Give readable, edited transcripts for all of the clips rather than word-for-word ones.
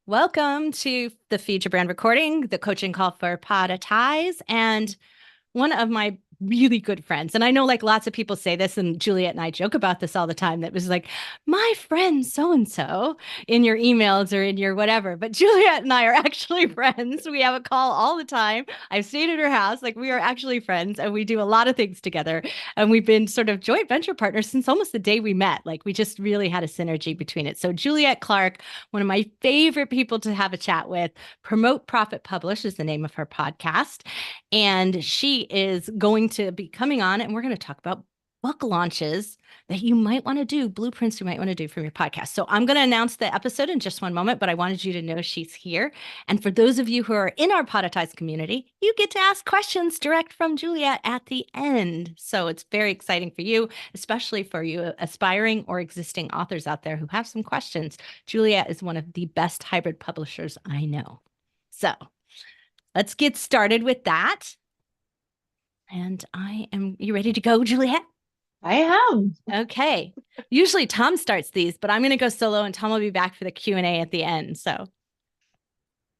Welcome to the Feed Your Brand recording, the coaching call for Podatize. And one of my really good friends, and I know like lots of people say this, and Juliet and I joke about this all the time, that was like, my friend so-and-so in your emails or in your whatever. But Juliet and I are actually friends. We have a call all the time. I've stayed at her house. Like we are actually friends and we do a lot of things together. And we've been sort of joint venture partners since almost the day we met. Like we just really had a synergy between it. So Juliet Clark, one of my favorite people to have a chat with, Promote, Profit, Publish is the name of her podcast. And she is going to be coming on, and we're going to talk about book launches that you might want to do, blueprints you might want to do from your podcast. So I'm going to announce the episode in just one moment, but I wanted you to know she's here. And for those of you who are in our Podatize community, you get to ask questions direct from Juliet at the end. So it's very exciting for you, especially for you aspiring or existing authors out there who have some questions. Juliet is one of the best hybrid publishers I know. So let's get started with that. And you ready to go, Juliet? I am. Okay. Usually Tom starts these, but I'm going to go solo and Tom will be back for the Q&A at the end. So,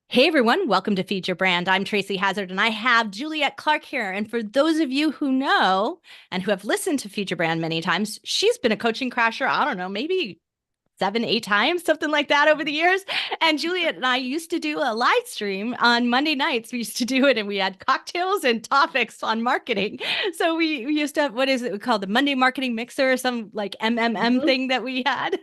hey everyone, welcome to Feed Your Brand. I'm Tracy Hazard and I have Juliet Clark here. And for those of you who know and who have listened to Feed Your Brand many times, she's been a coaching crasher, I don't know, maybe 7, 8 times, something like that over the years. And Juliet and I used to do a live stream on Monday nights. We used to do it and we had cocktails and topics on marketing. So we used to have, what is it called? The Monday Marketing Mixer or some like MMM thing that we had.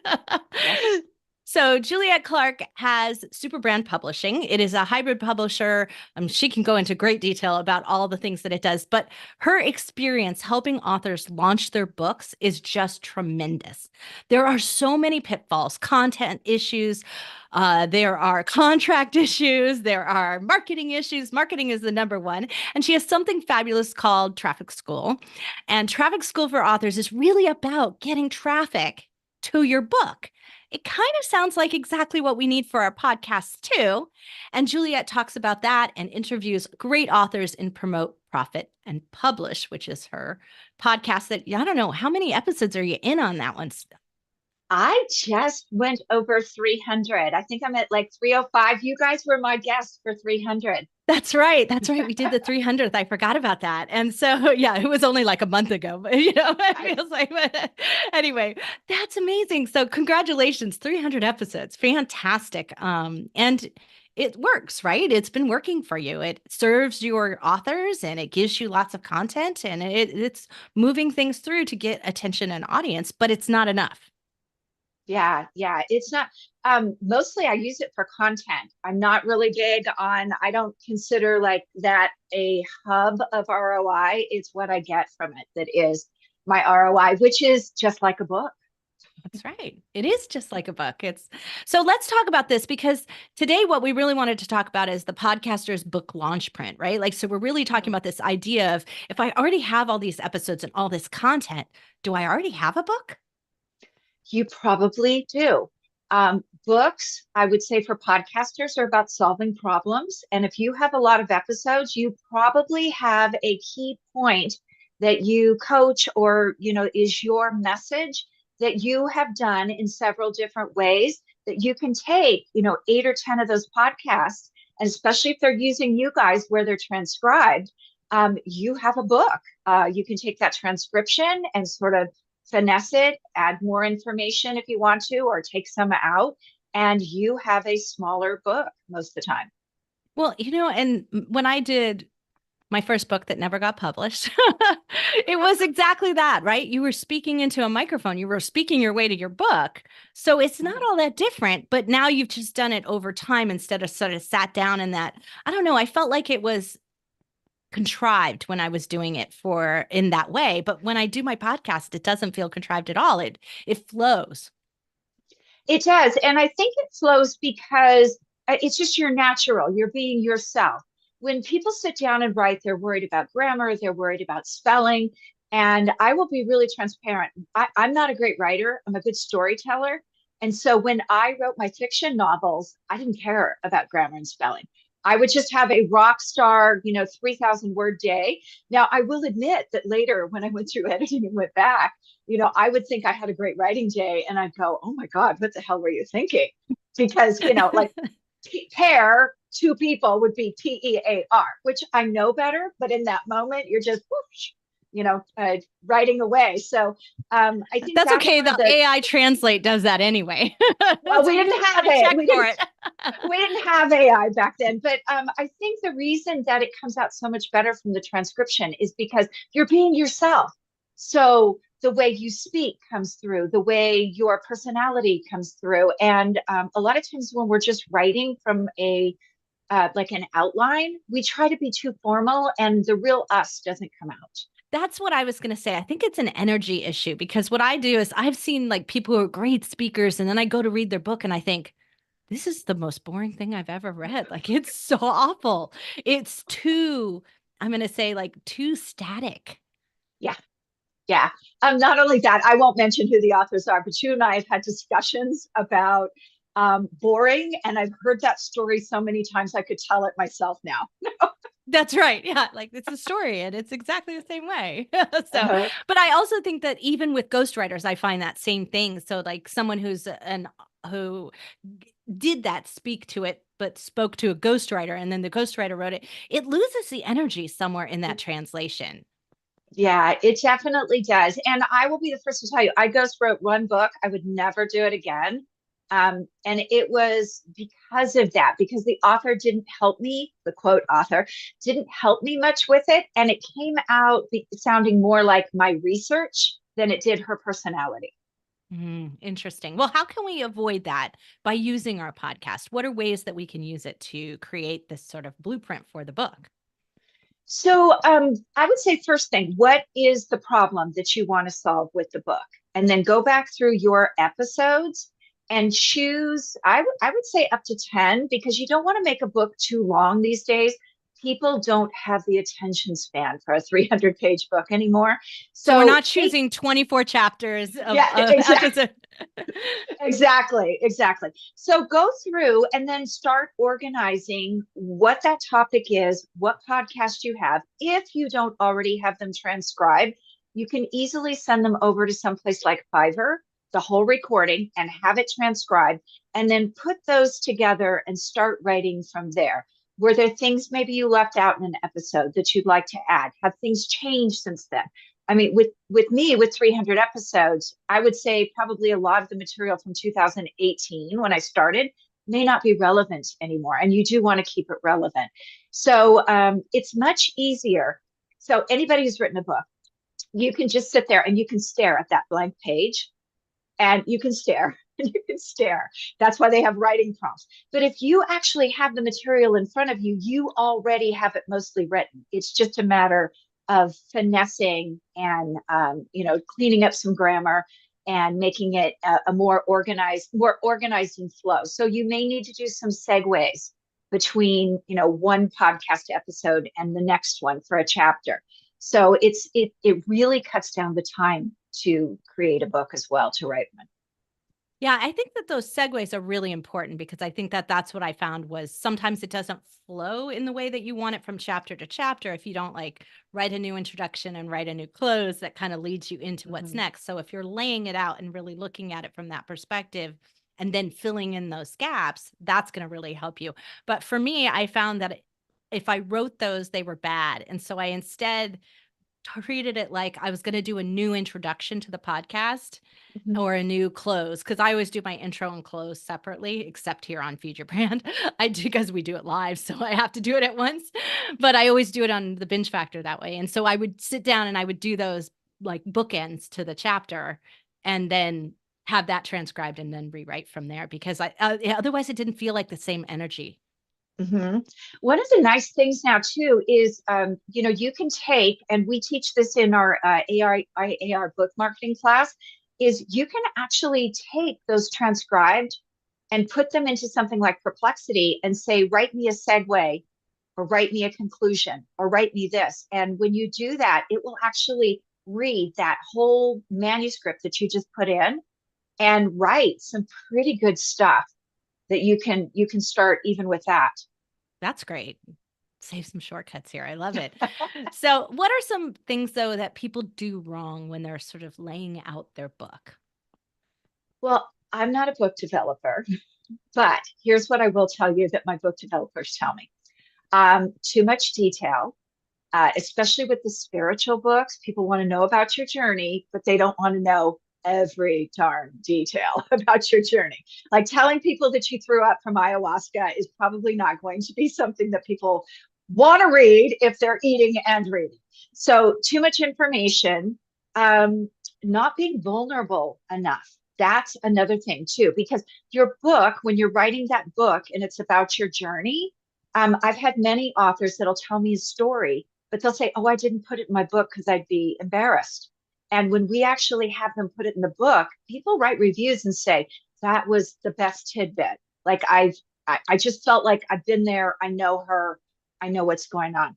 Yes. So Juliet Clark has Superbrand Publishing. It is a hybrid publisher. She can go into great detail about all the things that it does, but her experience helping authors launch their books is just tremendous. There are so many pitfalls, content issues. There are contract issues. There are marketing issues. Marketing is the number one. And she has something fabulous called Traffic School. And Traffic School for Authors is really about getting traffic to your book. It kind of sounds like exactly what we need for our podcasts too. And Juliet talks about that and interviews great authors in Promote, Profit, and Publish, which is her podcast that, I don't know, how many episodes are you in on that one? I just went over 300. I think I'm at like 305. You guys were my guests for 300. That's right. That's right. We did the 300th. I forgot about that. And so, yeah, it was only like a month ago, but it feels like, but anyway, that's amazing. So congratulations, 300 episodes. Fantastic. And it works, right? It's been working for you. It serves your authors and it gives you lots of content and it's moving things through to get attention and audience, but it's not enough. Yeah. It's not, mostly I use it for content. I'm not really big on, I don't consider like that a hub of ROI. It's what I get from it that is my ROI, which is just like a book. That's right. It is just like a book. So let's talk about this because today what we really wanted to talk about is the podcaster's book launch print, right? Like, so we're really talking about this idea of if I already have all these episodes and all this content, do I already have a book? You probably do. Books, I would say for podcasters, are about solving problems. And if you have a lot of episodes, you probably have a key point that you coach or, is your message that you have done in several different ways that you can take, 8 or 10 of those podcasts, and especially if they're using you guys where they're transcribed, you have a book. You can take that transcription and sort of finesse it, add more information if you want to, or take some out, and you have a smaller book most of the time. Well, and when I did my first book that never got published, it was exactly that, right? You were speaking into a microphone. You were speaking your way to your book. So it's not all that different, but now you've just done it over time instead of sort of sat down in that. I don't know. I felt like it was contrived when I was doing it in that way. But when I do my podcast, it doesn't feel contrived at all. It flows. It does. And I think it flows because it's just your natural. You're being yourself. When people sit down and write, they're worried about grammar, they're worried about spelling. And I will be really transparent. I'm not a great writer. I'm a good storyteller. And so when I wrote my fiction novels, I didn't care about grammar and spelling. I would just have a rock star, 3,000 word day. Now, I will admit that later when I went through editing and went back, I would think I had a great writing day and I'd go, oh my God, what the hell were you thinking? Because, like pair, two people would be PEAR, which I know better, but in that moment, you're just, whoosh, writing away. So I think That's that's okay. one of The the, AI translate does that anyway. well, So we you didn't just have gotta it. check for it. We didn't have AI back then, but I think the reason that it comes out so much better from the transcription is because you're being yourself. So the way you speak comes through, the way your personality comes through, and a lot of times when we're just writing from a like an outline, we try to be too formal, and the real us doesn't come out. That's what I was going to say. I think it's an energy issue because what I do is I've seen like people who are great speakers and then I go to read their book and I think, this is the most boring thing I've ever read. Like it's so awful. It's too, I'm going to say like too static. Yeah, yeah. Not only that, I won't mention who the authors are, but you and I have had discussions about boring, and I've heard that story so many times I could tell it myself now. That's right. Yeah. Like it's a story and it's exactly the same way. So, Uh-huh. but I also think that even with ghostwriters, I find that same thing. So like someone who did that speak to it, but spoke to a ghostwriter and then the ghostwriter wrote it, it loses the energy somewhere in that translation. Yeah, it definitely does. And I will be the first to tell you, I ghost wrote one book. I would never do it again. And it was because of that, because the author didn't help me, the quote author didn't help me much with it. And it came out sounding more like my research than it did her personality. Interesting. Well, how can we avoid that by using our podcast? What are ways that we can use it to create this sort of blueprint for the book? So I would say first thing, what is the problem that you want to solve with the book? And then go back through your episodes and choose, I would say up to 10, because you don't want to make a book too long these days. People don't have the attention span for a 300-page book anymore. So we're So not take, choosing 24 chapters of, yeah, exactly. episode. Exactly. So go through and then start organizing what that topic is, what podcast you have. If you don't already have them transcribed, you can easily send them over to someplace like Fiverr, the whole recording, and have it transcribed, and then put those together and start writing from there. Were there things maybe you left out in an episode that you'd like to add? Have things changed since then? I mean, with me, with 300 episodes, I would say probably a lot of the material from 2018 when I started may not be relevant anymore. And you do want to keep it relevant. So it's much easier. So anybody who's written a book, you can just sit there and you can stare at that blank page and you can stare and you can stare. That's why they have writing prompts. But if you actually have the material in front of you, you already have it mostly written. It's just a matter of finessing and cleaning up some grammar and making it a more organized and flow. So you may need to do some segues between one podcast episode and the next one for a chapter. So it really cuts down the time to create a book as well, to write one. Yeah, I think that those segues are really important because I think that that's what I found was sometimes it doesn't flow in the way that you want it from chapter to chapter if you don't like write a new introduction and write a new close that kind of leads you into what's next. So if you're laying it out and really looking at it from that perspective and then filling in those gaps, that's going to really help you. But for me, I found that if I wrote those, they were bad. And so I instead treated it like I was going to do a new introduction to the podcast Mhm. or a new close because I always do my intro and close separately, except here on Feed Your Brand. I do because we do it live, so I have to do it at once. But I always do it on the Binge Factor that way. And so I would sit down and I would do those like bookends to the chapter and then have that transcribed and then rewrite from there because otherwise it didn't feel like the same energy. Mm-hmm. One of the nice things now too is, you can take, and we teach this in our AR book marketing class, is you can actually take those transcribed and put them into something like Perplexity and say, write me a segue or write me a conclusion or write me this. And when you do that, it will actually read that whole manuscript that you just put in and write some pretty good stuff that you can start even with that. That's great. Save some shortcuts here. I love it. So, what are some things though that people do wrong when they're sort of laying out their book? Well, I'm not a book developer. But here's what I will tell you that my book developers tell me. Too much detail, especially with the spiritual books. People want to know about your journey, but they don't want to know every darn detail about your journey. Like telling people that you threw up from ayahuasca is probably not going to be something that people want to read if they're eating and reading. So, too much information, um, not being vulnerable enough. That's another thing, too, because your book, when you're writing that book and it's about your journey, I've had many authors that'll tell me a story, but they'll say, "Oh, I didn't put it in my book because I'd be embarrassed." And when we actually have them put it in the book, people write reviews and say, "That was the best tidbit. Like I just felt like I've been there. I know her. I know what's going on."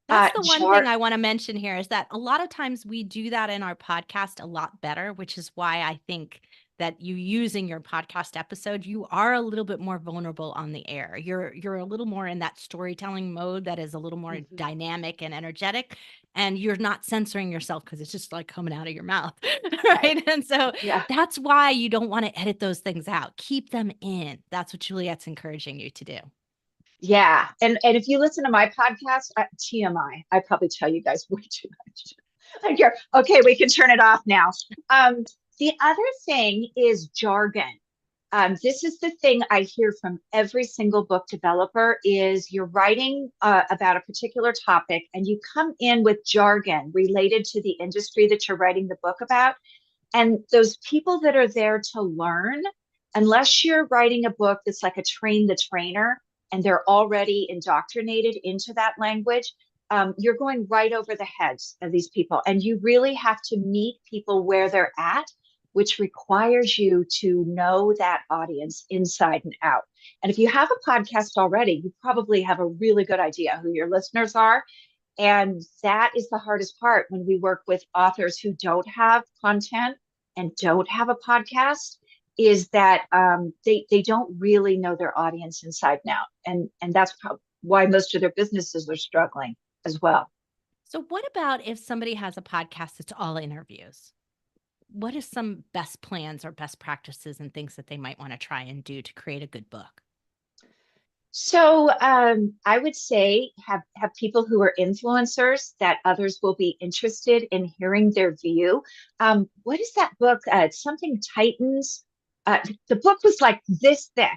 That's the one thing I want to mention here is that a lot of times we do that in our podcast a lot better, which is why I think that you using your podcast episode, you are a little bit more vulnerable on the air. You're a little more in that storytelling mode that is a little more Mhm. dynamic and energetic, and you're not censoring yourself because it's just like coming out of your mouth, Right. right? And so Yeah. that's why you don't want to edit those things out. Keep them in. That's what Juliet's encouraging you to do. Yeah. And if you listen to my podcast, TMI, I probably tell you guys way too much. Like you're okay, we can turn it off now. Um, the other thing is jargon. This is the thing I hear from every single book developer is you're writing about a particular topic and you come in with jargon related to the industry that you're writing the book about. And those people that are there to learn, unless you're writing a book that's like a train the trainer and they're already indoctrinated into that language, you're going right over the heads of these people. And you really have to meet people where they're at, which requires you to know that audience inside and out. And if you have a podcast already, you probably have a really good idea who your listeners are. And that is the hardest part when we work with authors who don't have content and don't have a podcast is that they don't really know their audience inside and out. And that's why most of their businesses are struggling as well. So what about if somebody has a podcast that's all interviews? What are some best plans or best practices and things that they might want to try and do to create a good book? So I would say have people who are influencers that others will be interested in hearing their view. What is that book? It's something Titans. The book was like this thick,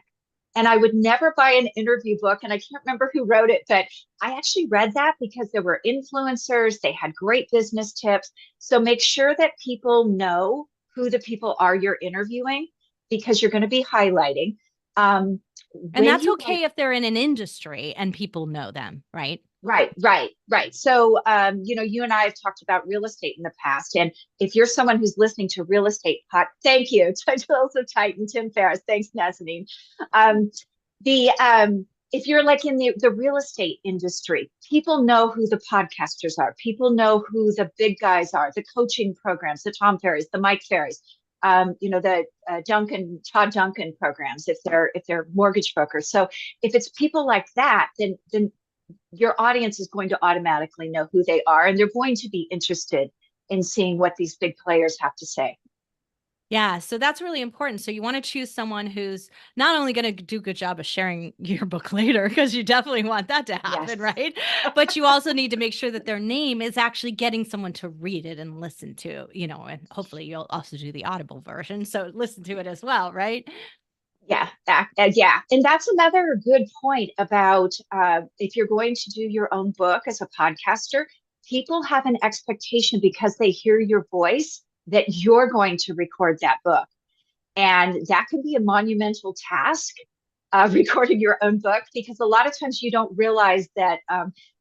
and I would never buy an interview book, and I can't remember who wrote it, but I actually read that because there were influencers. They had great business tips. So make sure that people know who the people are you're interviewing because you're going to be highlighting. Um, And when that's you write okay if they're in an industry and people know them, right? Right. So, you and I have talked about real estate in the past. And if you're someone who's listening to real estate thank you. Titles of Titan, Tim Ferriss. Thanks, Nazanin. Um, if you're like in the real estate industry, people know who the podcasters are. People know who the big guys are, the coaching programs, the Tom Ferries, the Mike Ferries, the Todd Duncan programs, if they're mortgage brokers. So if it's people like that, then your audience is going to automatically know who they are and they're going to be interested in seeing what these big players have to say. Yeah, so that's really important. So you want to choose someone who's not only going to do a good job of sharing your book later, because you definitely want that to happen, Yes. right? But you also need to make sure that their name is actually getting someone to read it and listen to, and hopefully you'll also do the Audible version. So listen to it as well, right? Yeah. And that's another good point about if you're going to do your own book as a podcaster, people have an expectation because they hear your voice that you're going to record that book. And that can be a monumental task, recording your own book, because a lot of times you don't realize that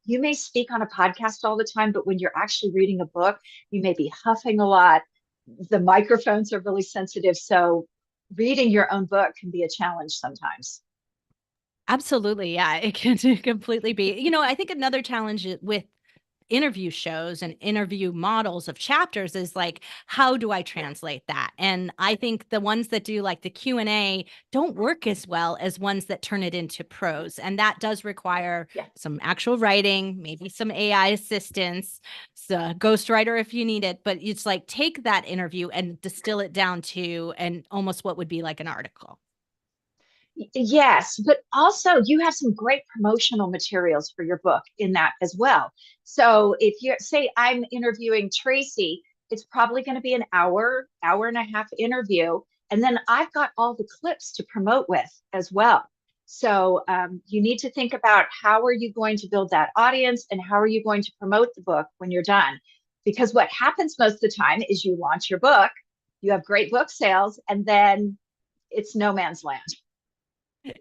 you may speak on a podcast all the time, but when you're actually reading a book, you may be huffing a lot. The microphones are really sensitive. So reading your own book can be a challenge sometimes. Absolutely. Yeah, it can completely be. I think another challenge with interview shows and interview models of chapters is like, how do I Yeah. translate that? And I think the ones that do like the Q&A don't work as well as ones that turn it into prose, and that does require Yeah. some actual writing, maybe some AI assistance, so ghostwriter if you need it, but it's like take that interview and distill it down to and almost what would be like an article. Yes, but also you have some great promotional materials for your book in that as well. So if you say I'm interviewing Tracy, it's probably going to be an hour and a half interview. And then I've got all the clips to promote with as well. So you need to think about how are you going to build that audience and how are you going to promote the book when you're done? Because what happens most of the time is you launch your book, you have great book sales, and then it's no man's land.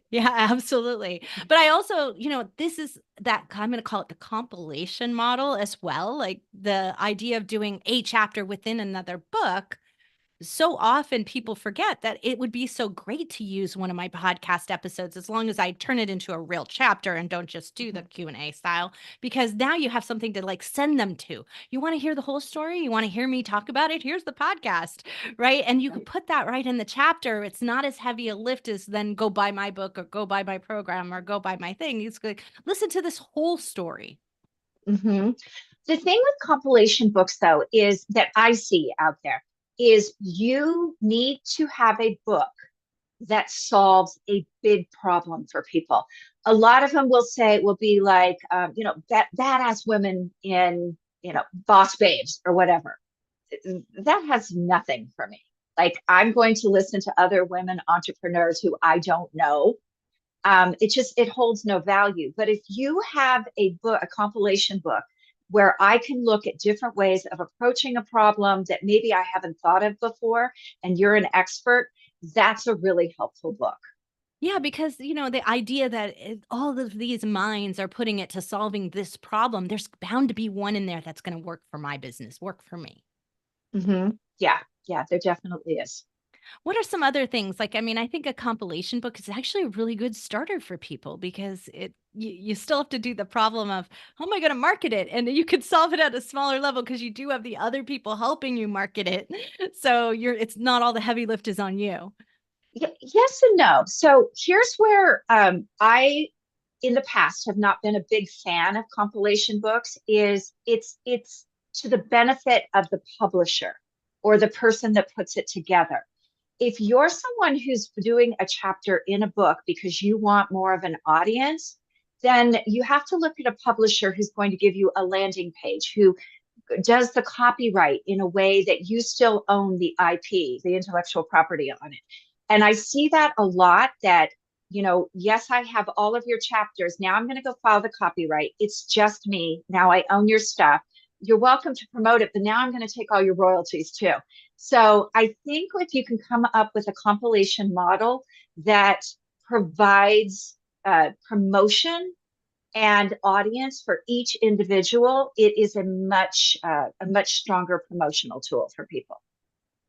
Yeah, absolutely. But I also, this is that I'm going to call it the compilation model as well. Like the idea of doing a chapter within another book. So often people forget that it would be so great to use one of my podcast episodes as long as I turn it into a real chapter and don't just do the Q&A style, because now you have something to like send them to. You want to hear the whole story? You want to hear me talk about it? Here's the podcast, right? And you can put that right in the chapter. It's not as heavy a lift as then go buy my book or go buy my program or go buy my thing. It's like, listen to this whole story. Mm-hmm. The thing with compilation books, though, is that I see out there is you need to have a book that solves a big problem for people. A lot of them will be like, badass women in, boss babes or whatever. That has nothing for me. Like, I'm going to listen to other women entrepreneurs who I don't know. It holds no value. But if you have a book, a compilation book, where I can look at different ways of approaching a problem that maybe I haven't thought of before, and you're an expert, that's a really helpful book. Yeah, because, the idea that all of these minds are putting it to solving this problem, there's bound to be one in there that's going to work for my business, work for me. Mm-hmm. Yeah, there definitely is. What are some other things? Like, I mean, I think a compilation book is actually a really good starter for people because you still have to do the problem of how am I going to market it? And you could solve it at a smaller level because you do have the other people helping you market it. So it's not all the heavy lift is on you. Yes and no. So here's where I, in the past, have not been a big fan of compilation books. Is it's to the benefit of the publisher or the person that puts it together. If you're someone who's doing a chapter in a book because you want more of an audience, then you have to look at a publisher who's going to give you a landing page, who does the copyright in a way that you still own the IP, the intellectual property on it. And I see that a lot that, yes, I have all of your chapters. Now I'm going to go file the copyright. It's just me. Now I own your stuff. You're welcome to promote it, but now I'm going to take all your royalties too. So I think if you can come up with a compilation model that provides promotion and audience for each individual, it is a much stronger promotional tool for people.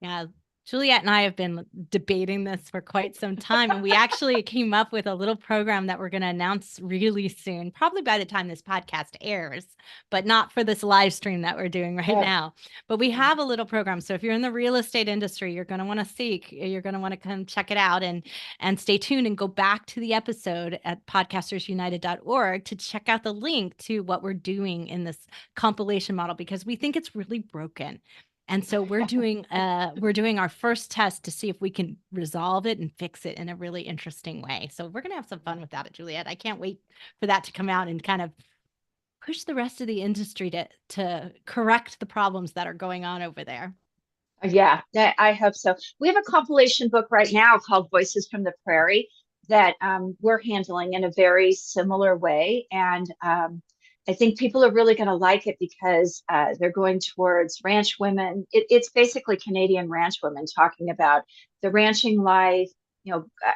Yeah. Juliet and I have been debating this for quite some time, and we actually came up with a little program that we're going to announce really soon, probably by the time this podcast airs, but not for this live stream that we're doing right now. But we have a little program. So if you're in the real estate industry, you're going to want to you're going to want to come check it out and stay tuned and go back to the episode at podcastersunited.org to check out the link to what we're doing in this compilation model, because we think it's really broken. And so we're doing our first test to see if we can resolve it and fix it in a really interesting way. So we're going to have some fun with that, Juliet. I can't wait for that to come out and kind of push the rest of the industry to correct the problems that are going on over there. Yeah, I hope so. We have a compilation book right now called Voices from the Prairie that we're handling in a very similar way. And I think people are really going to like it because they're going towards ranch women. It's basically Canadian ranch women talking about the ranching life.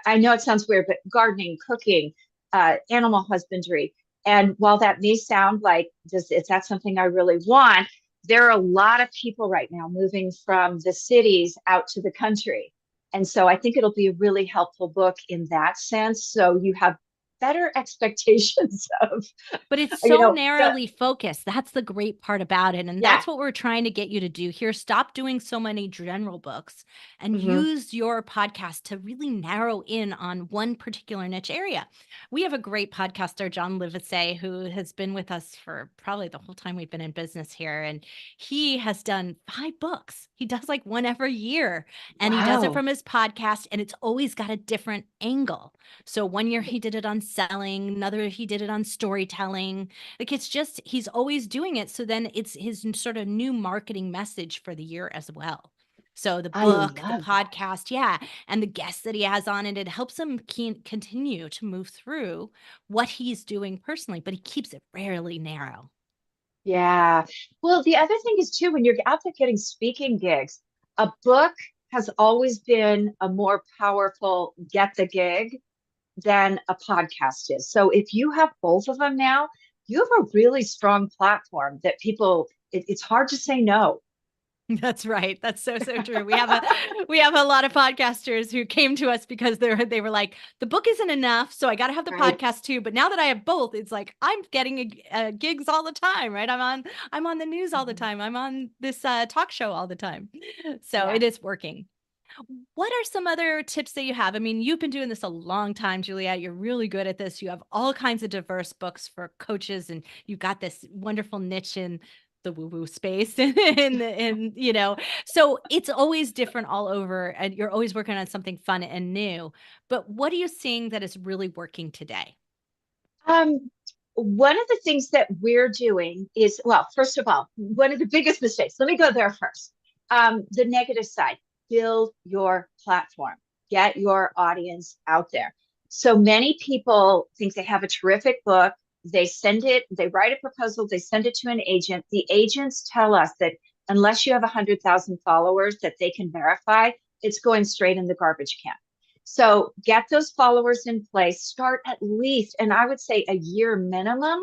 I know it sounds weird, but gardening, cooking, animal husbandry. And while that may sound like, is that something I really want? There are a lot of people right now moving from the cities out to the country. And so I think it'll be a really helpful book in that sense. So you have better expectations of, But it's you so know, the, narrowly focused. That's the great part about it. And yeah. that's what we're trying to get you to do here. Stop doing so many general books and Mhm. use your podcast to really narrow in on one particular niche area. We have a great podcaster, John Livesey, who has been with us for probably the whole time we've been in business here. And he has done 5 books. He does like one every year, and he does it Wow. from his podcast, and it's always got a different angle. So one year he did it on selling, another he did it on storytelling. Like it's just he's always doing it. So then it's his sort of new marketing message for the year as well. So the I book, the love that. podcast, yeah, and the guests that he has on it, it helps him continue to move through what he's doing personally, but he keeps it rarely narrow. Yeah. Well, the other thing is too, when you're out there getting speaking gigs, a book has always been a more powerful get the gig than a podcast is. So if you have both of them now, you have a really strong platform that people, it's hard to say no. That's right. That's so true. We have a lot of podcasters who came to us because they were like, the book isn't enough, so I got to have the Right. podcast too. But now that I have both, it's like I'm getting gigs all the time, right? I'm on the news all the Mhm. time. I'm on this talk show all the time. So Yeah. it is working. What are some other tips that you have? I mean, you've been doing this a long time, Juliet. You're really good at this. You have all kinds of diverse books for coaches, and you've got this wonderful niche in the woo-woo space. And so it's always different all over, and you're always working on something fun and new. But what are you seeing that is really working today? Um, One of the things that we're doing is, well, first of all, one of the biggest mistakes, let me go there first. The negative side, build your platform, get your audience out there. So many people think they have a terrific book. They send it, they write a proposal, they send it to an agent. The agents tell us that unless you have 100,000 followers that they can verify, it's going straight in the garbage can. So get those followers in place, start at least, and I would say a year minimum,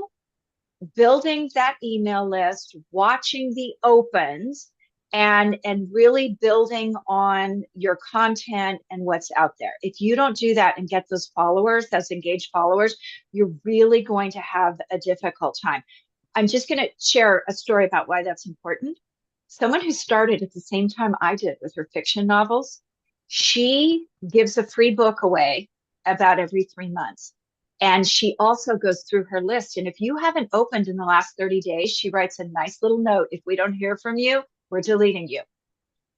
building that email list, watching the opens, and really building on your content and what's out there. If you don't do that and get those followers, those engaged followers, you're really going to have a difficult time. I'm just going to share a story about why that's important. Someone who started at the same time I did with her fiction novels, she gives a free book away about every 3 months. And she also goes through her list. And if you haven't opened in the last 30 days, she writes a nice little note. If we don't hear from you, we're deleting you.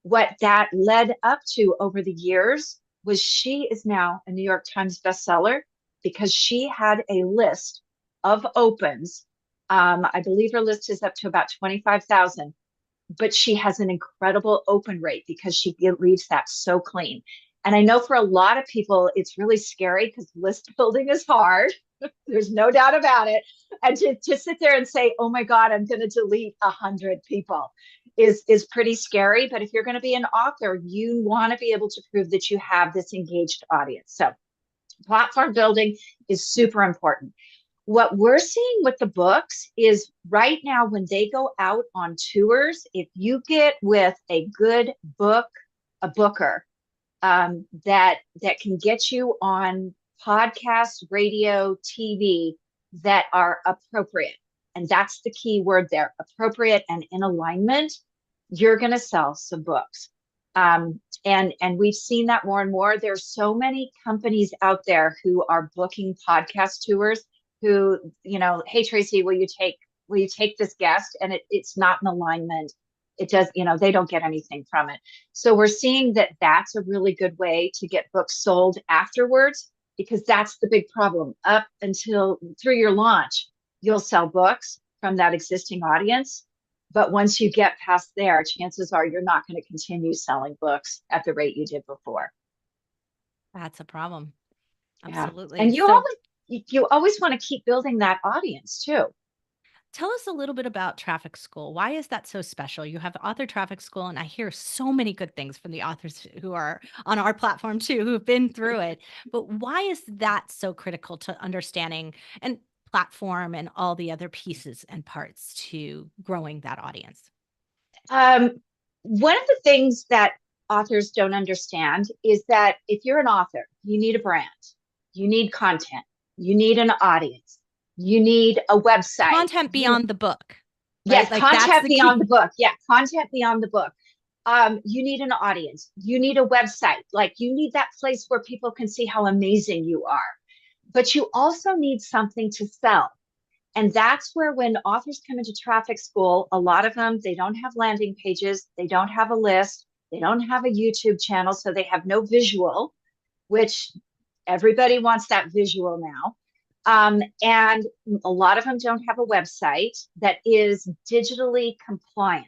What that led up to over the years was she is now a New York Times bestseller because she had a list of opens. I believe her list is up to about 25,000, but she has an incredible open rate because she leaves that so clean. And I know for a lot of people, it's really scary because list building is hard. There's no doubt about it. And to sit there and say, oh my God, I'm going to delete 100 people is pretty scary. But if you're going to be an author, you want to be able to prove that you have this engaged audience. So platform building is super important. What we're seeing with the books is right now when they go out on tours, if you get with a good book, a booker that can get you on podcasts, radio, TV that are appropriate, and that's the key word there, appropriate and in alignment, you're going to sell some books. And we've seen that more and more. There's so many companies out there who are booking podcast tours who, hey Tracy, will you take this guest? And it's not in alignment. It does, they don't get anything from it. So we're seeing that that's a really good way to get books sold afterwards, because that's the big problem. Up until through your launch, you'll sell books from that existing audience. But once you get past there, chances are you're not going to continue selling books at the rate you did before. That's a problem. Yeah. Absolutely. And So you always want to keep building that audience too. tell us a little bit about Traffic School. Why is that so special? You have Author Traffic School, and I hear so many good things from the authors who are on our platform too, who've been through it. But why is that so critical to understanding and platform and all the other pieces and parts to growing that audience? Um, One of the things that authors don't understand is that if you're an author, you need a brand, you need content. You need an audience. You need a website. Content beyond the book, right? Yes, Like that's content the beyond key. the book. Yeah, content beyond the book. You need an audience. You need a website. Like you need that place where people can see how amazing you are. But you also need something to sell. And that's where when authors come into traffic school, a lot of them, they don't have landing pages, they don't have a list, they don't have a YouTube channel, so they have no visual, which everybody wants that visual now. And a lot of them don't have a website that is digitally compliant.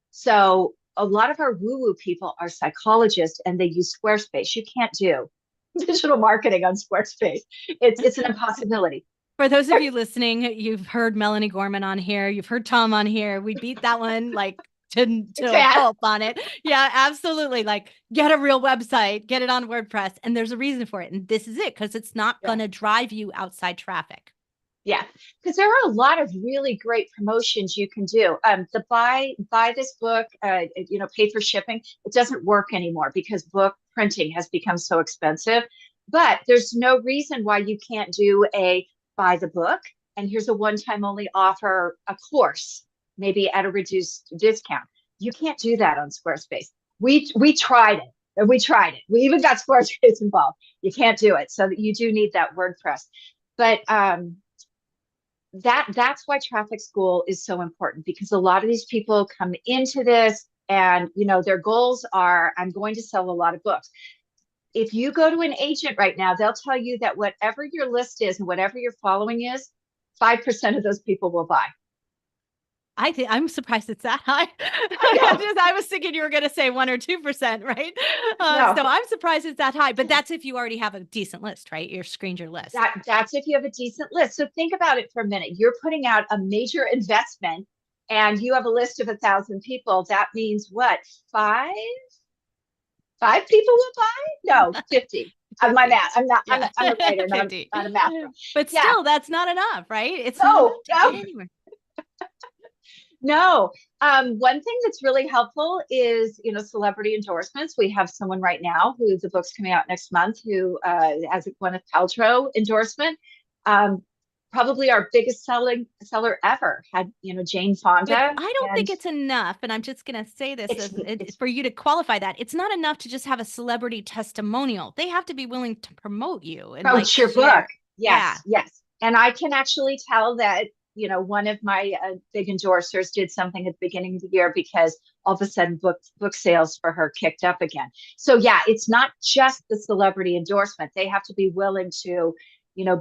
So a lot of our woo-woo people are psychologists and they use Squarespace. You can't do digital marketing on Squarespace. It's an impossibility. For those of you listening, you've heard Melanie Gorman on here. You've heard Tom on here. We beat that one like to a pulp on it. Yeah, absolutely. Like get a real website, get it on WordPress. And there's a reason for it. And this is it, because it's not going to drive you outside traffic. Yeah, because there are a lot of really great promotions you can do. The buy this book, pay for shipping. It doesn't work anymore because book printing has become so expensive. But there's no reason why you can't do a buy the book, and here's a one-time only offer, a course, maybe at a reduced discount. You can't do that on Squarespace. We tried it. And we tried it. We even got Squarespace involved. You can't do it. So you do need that WordPress. But that's why traffic school is so important, because a lot of these people come into this and their goals are, I'm going to sell a lot of books. If you go to an agent right now, they'll tell you that whatever your list is and whatever your following is, 5% of those people will buy. I think I'm surprised it's that high. I was thinking you were going to say 1 or 2%, right? No. So I'm surprised it's that high, but that's if you already have a decent list, right? You're screened your list. That's if you have a decent list. So think about it for a minute. You're putting out a major investment and you have a list of 1,000 people. That means what? Five people will buy? No, 50. My math. I'm a writer, not a math. But still, that's not enough, right? It's not enough to get anywhere. No. One thing that's really helpful is, celebrity endorsements. We have someone right now who the book's coming out next month who has a Gwyneth Paltrow endorsement. Probably our biggest seller ever had, Jane Fonda. But I don't think it's enough. And I'm just going to say this it's for you to qualify that. It's not enough to just have a celebrity testimonial. They have to be willing to promote you and promote your book. Yes. And I can actually tell that, one of my big endorsers did something at the beginning of the year because all of a sudden book sales for her kicked up again. So yeah, it's not just the celebrity endorsement. They have to be willing to,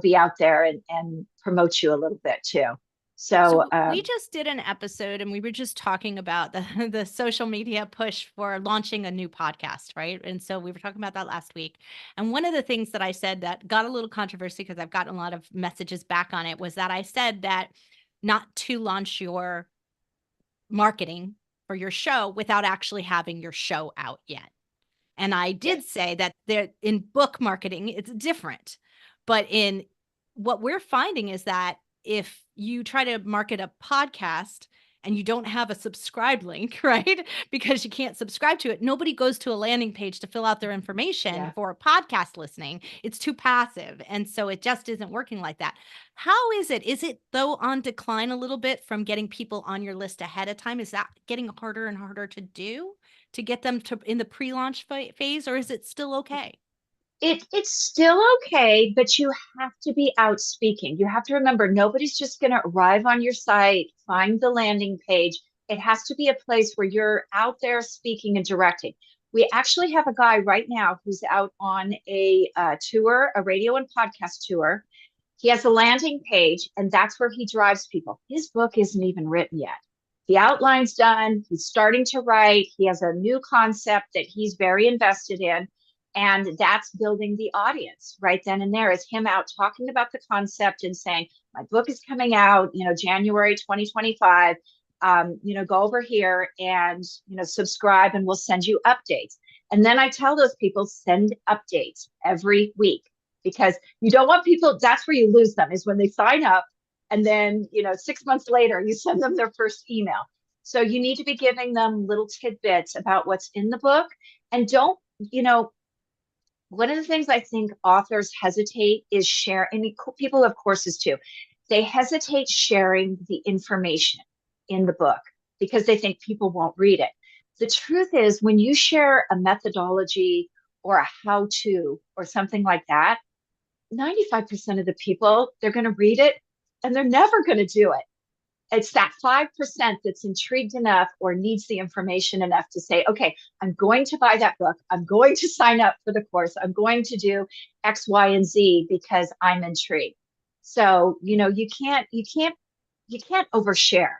be out there and promote you a little bit too. So we just did an episode and we were just talking about the social media push for launching a new podcast, right? And so we were talking about that last week. And one of the things that I said that got a little controversy, because I've gotten a lot of messages back on it, was that I said that not to launch your marketing for your show without actually having your show out yet. And I did say that in book marketing, it's different. But in what we're finding is that if you try to market a podcast and you don't have a subscribe link, right? Because you can't subscribe to it, nobody goes to a landing page to fill out their information for a podcast listening. It's too passive. And so it just isn't working like that. How is it? Is it though on decline a little bit from getting people on your list ahead of time? Is that getting harder and harder to do to get them to in the pre-launch phase, or is it still okay? It's still okay, but you have to be out speaking. You have to remember, nobody's just going to arrive on your site, find the landing page. It has to be a place where you're out there speaking and directing. We actually have a guy right now who's out on a tour, a radio and podcast tour. He has a landing page, and that's where he drives people. His book isn't even written yet. The outline's done. He's starting to write. He has a new concept that he's very invested in. And that's building the audience right then and there, is him out talking about the concept and saying, my book is coming out, January 2025, go over here and, subscribe and we'll send you updates. And then I tell those people, send updates every week, because you don't want people, that's where you lose them, is when they sign up and then, 6 months later, you send them their first email. So you need to be giving them little tidbits about what's in the book, and don't, one of the things I think authors hesitate is share, and people have courses too. They hesitate sharing the information in the book because they think people won't read it. The truth is, when you share a methodology or a how-to or something like that, 95% of the people, they're going to read it and they're never going to do it. It's that 5% that's intrigued enough or needs the information enough to say, okay, I'm going to buy that book. I'm going to sign up for the course. I'm going to do X, Y, and Z because I'm intrigued. So, you can't overshare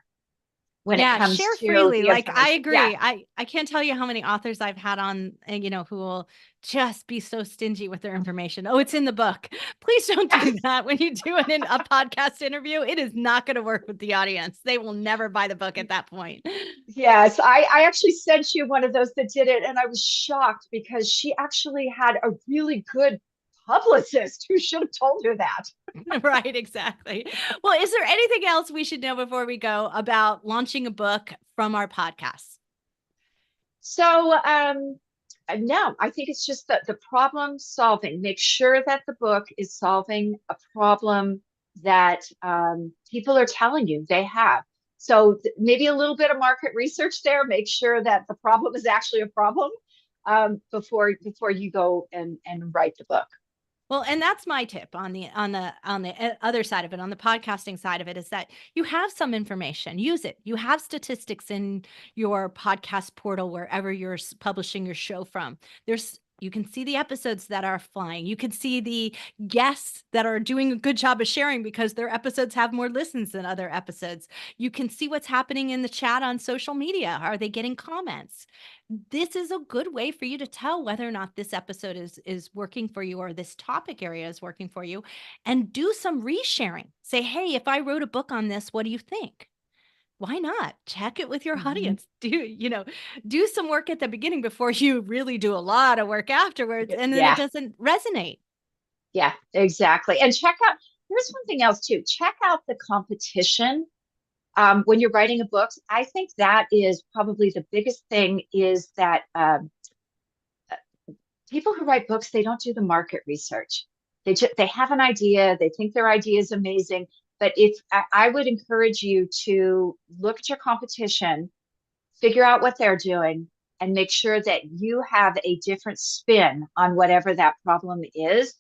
when it comes share to freely. the Like, I information. Yeah. agree. I can't tell you how many authors I've had on, who will just be so stingy with their information. Oh, it's in the book. Please don't do that when you do it in a podcast interview. It is not going to work with the audience. They will never buy the book at that point. Yes, I actually sent you one of those that did it, and I was shocked because she actually had a really good publicist who should have told her that. Right, exactly. Well, is there anything else we should know before we go about launching a book from our podcast? So, no, I think it's just the problem solving. Make sure that the book is solving a problem that people are telling you they have. So maybe a little bit of market research there. Make sure that the problem is actually a problem before you go and write the book. Well, and that's my tip on the other side of it, on the podcasting side of it, is that you have some information, use it. You have statistics in your podcast portal, wherever you're publishing your show from. You can see the episodes that are flying. You can see the guests that are doing a good job of sharing because their episodes have more listens than other episodes. You can see what's happening in the chat on social media. Are they getting comments? This is a good way for you to tell whether or not this episode is working for you, or this topic area is working for you, and do some resharing. Say, hey, if I wrote a book on this, what do you think? Why not? Check it with your audience. Do some work at the beginning before you really do a lot of work afterwards, and then it Yeah, doesn't resonate. yeah, exactly. And here's one thing else too. Check out the competition when you're writing a book. I think that is probably the biggest thing, is that people who write books, they don't do the market research. They have an idea, they think their idea is amazing, but if I would encourage you to look at your competition, figure out what they're doing, and make sure that you have a different spin on whatever that problem is.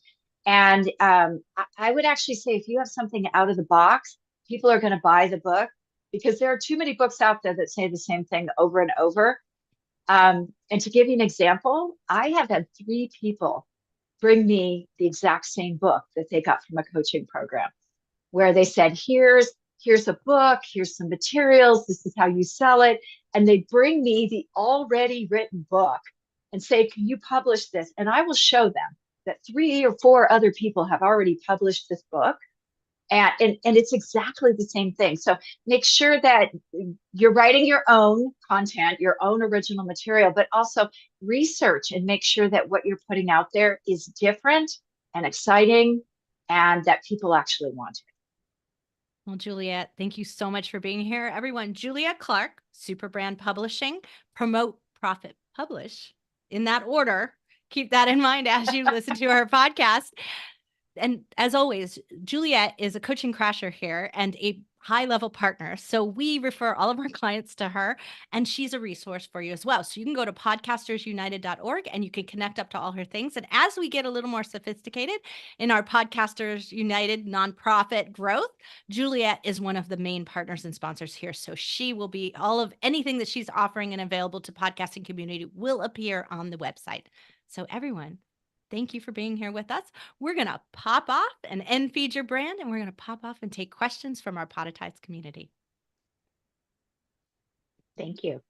And I would actually say, if you have something out of the box, people are going to buy the book, because there are too many books out there that say the same thing over and over. And to give you an example, I have had 3 people bring me the exact same book that they got from a coaching program, where they said, here's a book, here's some materials, this is how you sell it. And they bring me the already written book and say, can you publish this? And I will show them that 3 or 4 other people have already published this book. And it's exactly the same thing. So make sure that you're writing your own content, your own original material, but also research and make sure that what you're putting out there is different and exciting, and that people actually want it. Well, Juliet, thank you so much for being here. Everyone, Juliet Clark, Superbrand Publishing, promote, profit, publish, in that order. Keep that in mind as you listen to our podcast. And as always, Juliet is a coaching crasher here and a high-level partner. So we refer all of our clients to her, and she's a resource for you as well. So you can go to podcastersunited.org and you can connect up to all her things. And as we get a little more sophisticated in our Podcasters United nonprofit growth, Juliet is one of the main partners and sponsors here. So she will be, all of anything that she's offering and available to podcasting community will appear on the website. So everyone, thank you for being here with us. We're going to pop off and end Feed Your Brand, and we're going to pop off and take questions from our Podetize community. Thank you.